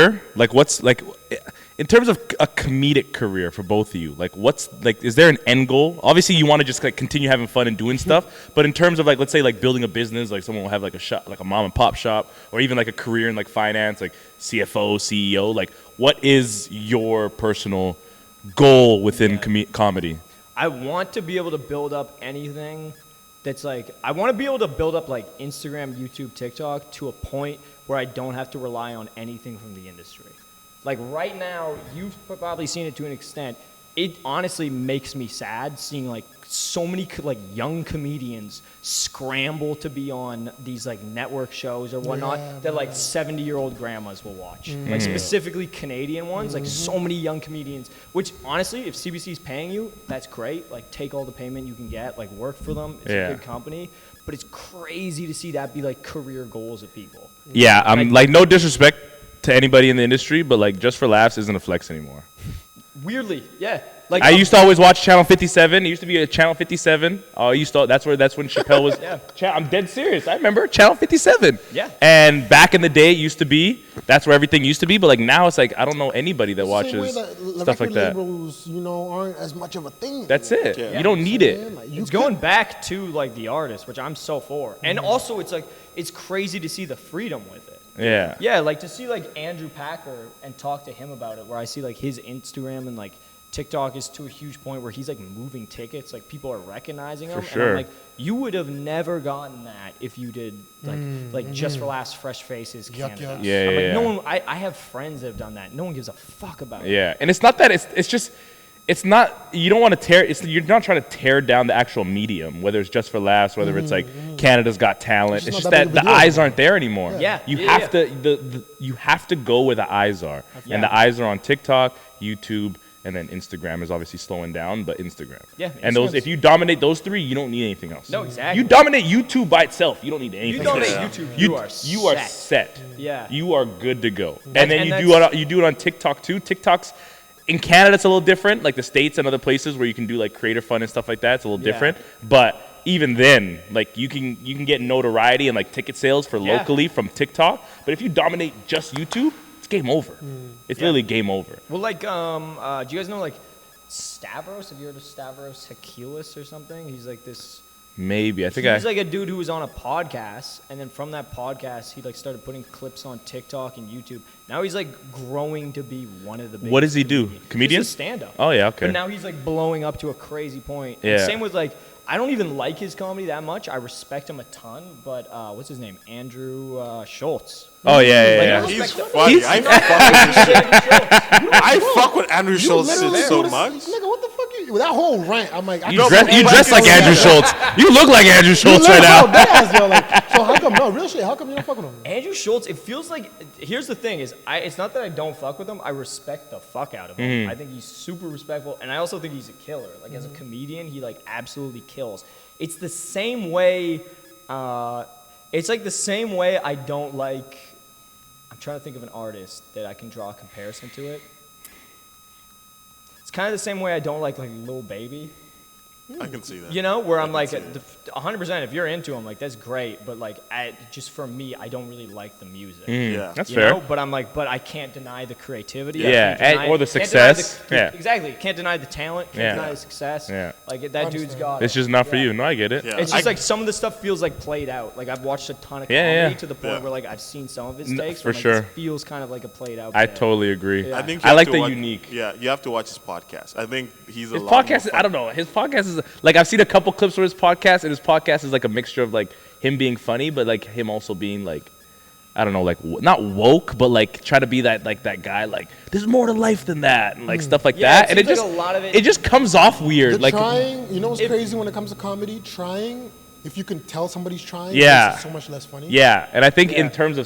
career, like what's like in terms of a comedic career for both of you, like what's like, is there an end goal? Obviously you want to just like continue having fun and doing stuff, but in terms of like, let's say like building a business, like someone will have like a shop, like a mom and pop shop, or even like a career in like finance, like CFO, CEO, like what is your personal goal within comedy? I want to be able to build up anything that's like, I want to be able to build up like Instagram, YouTube, TikTok to a point where I don't have to rely on anything from the industry. Like right now, you've probably seen it to an extent. It honestly makes me sad seeing like so many like young comedians scramble to be on these like network shows or whatnot that like 70-year-old grandmas will watch. Like specifically Canadian ones, like so many young comedians, which honestly, if CBC's paying you, that's great. Like take all the payment you can get, like work for them. It's a good company. But it's crazy to see that be like career goals of people. Yeah, I'm like no disrespect to anybody in the industry, but like Just for Laughs isn't a flex anymore. Weirdly, yeah. Like I used to always watch Channel 57. It used to be a Channel 57. That's when Chappelle was. I'm dead serious. I remember Channel 57. Yeah. And back in the day, it used to be. That's where everything used to be. But like now, it's like I don't know anybody that watches stuff like that. Labels, aren't as much of a thing. That's it. Yeah. You don't need it. Like, it's going back to like the artist, which I'm so for. And also, it's like it's crazy to see the freedom with it. Yeah. Yeah, like to see like Andrew Packer and talk to him about it, where I see like his Instagram and like TikTok is to a huge point where he's like moving tickets, like people are recognizing him. For sure. And I'm like, you would have never gotten that if you did like Just for Laughs, Fresh Faces, Canada. Yeah, I'm like, yeah. no one. I have friends that have done that. No one gives a fuck about it. Yeah, and it's not that. It's just. It's not. You don't want to tear. You're not trying to tear down the actual medium, whether it's Just for Laughs, whether it's like Canada's Got Talent. It's just that the eyes aren't there anymore. Yeah. You have to. You have to go where the eyes are, and the eyes are on TikTok, YouTube, and then Instagram is obviously slowing down, but Instagram. Yeah. And those, if you dominate those three, you don't need anything else. No, exactly. You dominate YouTube by itself. You don't need anything. You dominate else. YouTube. You are set. Yeah. You are good to go. And then you do it on TikTok too. TikTok's. In Canada, it's a little different, like the States and other places where you can do like creator fun and stuff like that. It's a little different. But even then, like you can get notoriety and like ticket sales for locally from TikTok. But if you dominate just YouTube, it's game over. It's literally game over. Well, like, do you guys know like Stavros? Have you heard of Stavros Hakilis or something? He's like this. Maybe he's like a dude who was on a podcast, and then from that podcast, he like started putting clips on TikTok and YouTube. Now he's like growing to be one of the biggest. What does he do? Comedian? He's a stand-up. Oh yeah, okay. But now he's like blowing up to a crazy point. Yeah. And same with like, I don't even like his comedy that much. I respect him a ton, but what's his name? Andrew Schultz. Oh yeah. He's funny. I fuck with Andrew Schultz so much. Nigga, what the fuck? That whole rant, I'm like, you dress like Andrew Schultz. You look like Andrew Schultz right now. So how come? No, real shit. How come you don't fuck with him? Andrew Schultz. It feels like. Here's the thing: it's not that I don't fuck with him. I respect the fuck out of him. I think he's super respectful, and I also think he's a killer. Like as a comedian, he like absolutely kills. It's the same way. It's like the same way I don't like. I'm trying to think of an artist that I can draw a comparison to it. It's kind of the same way I don't like Lil Baby. I can see that. You know, where I'm like, 100%, if you're into him, like, that's great. But, like, just for me, I don't really like the music. Yeah. That's fair. Know? But I'm like, but I can't deny the creativity. Or the success. Exactly. Can't deny the talent. Can't deny the success. Yeah. Like, that dude's got it. It's just not for you. No, I get it. Yeah. It's just like some of the stuff feels like played out. Like, I've watched a ton of comedy to the point where, like, I've seen some of his takes. For like, sure. It feels kind of like a played out. I totally agree. I think I like the unique. Yeah, you have to watch his podcast. I think he's his podcast. I don't know. His podcast is like I've seen a couple clips from his podcast, and his podcast is like a mixture of like him being funny, but like him also being like, I don't know, like not woke, but like try to be that like that guy. Like there's more to life than that, and like stuff like that. And it just a lot of it just comes off weird. Like trying, you know what's crazy when it comes to comedy? Trying. If you can tell somebody's trying, it's so much less funny. Yeah, and I think in terms of